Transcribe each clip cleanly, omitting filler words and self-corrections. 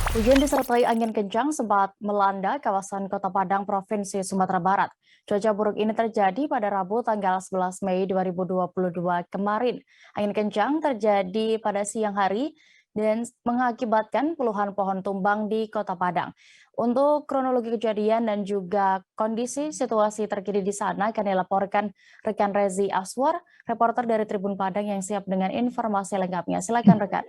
Hujan disertai angin kencang sempat melanda kawasan Kota Padang, Provinsi Sumatera Barat. Cuaca buruk ini terjadi pada Rabu tanggal 11 Mei 2022 kemarin. Angin kencang terjadi pada siang hari dan mengakibatkan puluhan pohon tumbang di Kota Padang. Untuk kronologi kejadian dan juga kondisi situasi terkini di sana akan dilaporkan rekan Rezi Aswar, reporter dari Tribun Padang yang siap dengan informasi lengkapnya. Silakan rekan.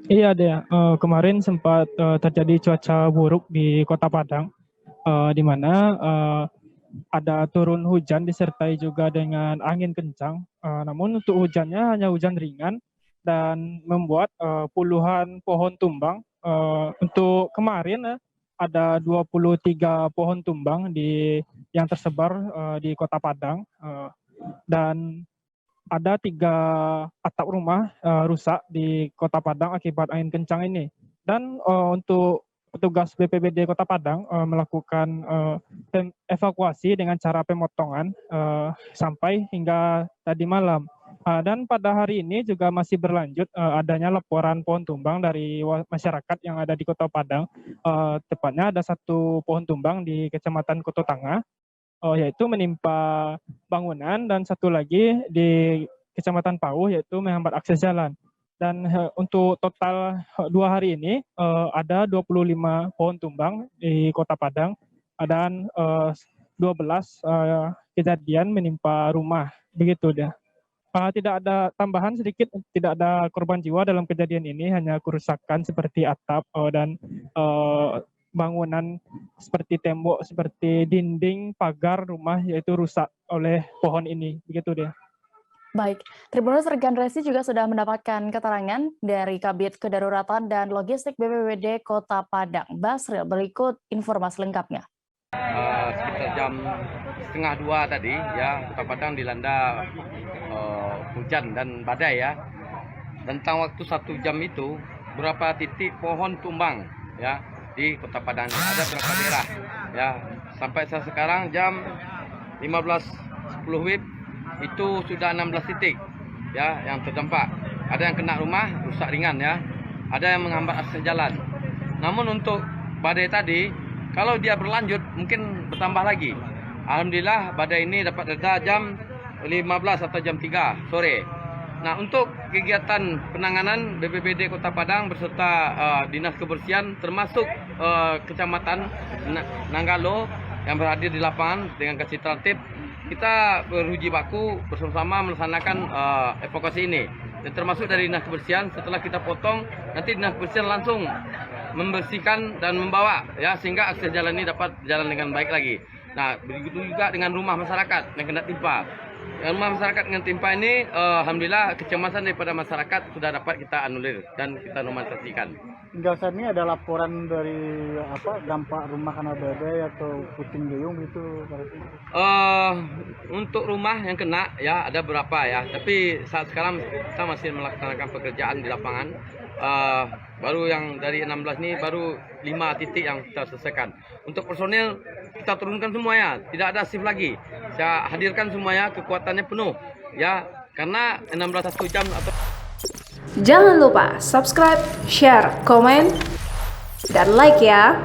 Iya deh, kemarin sempat terjadi cuaca buruk di Kota Padang, di mana ada turun hujan disertai juga dengan angin kencang. Namun untuk hujannya hanya hujan ringan dan membuat puluhan pohon tumbang. Untuk kemarin ada 23 pohon tumbang yang tersebar di Kota Padang, dan ada 3 atap rumah rusak di Kota Padang akibat angin kencang ini. Dan untuk petugas BPBD Kota Padang melakukan evakuasi dengan cara pemotongan sampai hingga tadi malam. Dan pada hari ini juga masih berlanjut adanya laporan pohon tumbang dari masyarakat yang ada di Kota Padang. Tepatnya ada 1 pohon tumbang di Kecamatan Koto Tangah, yaitu menimpa bangunan, dan 1 lagi di Kecamatan Pauh yaitu menghambat akses jalan. Dan untuk total 2 hari ini ada 25 pohon tumbang di Kota Padang dan 12 kejadian menimpa rumah. Begitu dia. Tidak ada tambahan sedikit, tidak ada korban jiwa dalam kejadian ini, hanya kerusakan seperti atap dan bangunan seperti tembok, seperti dinding, pagar rumah yaitu rusak oleh pohon ini. Begitu dia. Baik, Tribunnews rekan Resi juga sudah mendapatkan keterangan dari Kabid Kedaruratan dan Logistik BPBD Kota Padang. Basril, berikut informasi lengkapnya. Sekitar jam 1:30 tadi ya, Kota Padang dilanda hujan dan badai ya. Tentang waktu 1 jam itu beberapa titik pohon tumbang ya di Kota Padang. Ada beberapa daerah ya. Sampai sekarang jam 15.10 WIB itu sudah 16 titik ya yang terdampak. Ada yang kena rumah rusak ringan ya. Ada yang menghambat akses jalan. Namun untuk badai tadi, kalau dia berlanjut mungkin bertambah lagi. Alhamdulillah badai ini dapat reda jam 15 atau jam 3 sore. Nah, untuk kegiatan penanganan BPBD Kota Padang beserta Dinas Kebersihan termasuk Kecamatan Nanggalo yang berhadir di lapangan dengan kasih tertib, kita beruji baku bersama-sama melaksanakan evakuasi ini. Dan termasuk dari Dinas Kebersihan, setelah kita potong, nanti Dinas Kebersihan langsung membersihkan dan membawa ya sehingga akses jalan ini dapat jalan dengan baik lagi. Nah, begitu juga dengan rumah masyarakat yang kena timpa. Rumah masyarakat dengan timpa ini, alhamdulillah kecemasan daripada masyarakat sudah dapat kita anulir dan kita normalisasikan. Hingga saat ini ada laporan dari dampak rumah karena badai atau puting beliung gitu? Untuk rumah yang kena ya ada berapa ya, tapi saat sekarang kita masih melaksanakan pekerjaan di lapangan. Baru yang dari 16 ini baru 5 titik yang kita selesaikan. Untuk personil kita turunkan semuanya, tidak ada shift lagi. Saya hadirkan semuanya, kekuatannya penuh ya, karena 16 jam atau. Jangan lupa subscribe, share, komen, dan like ya.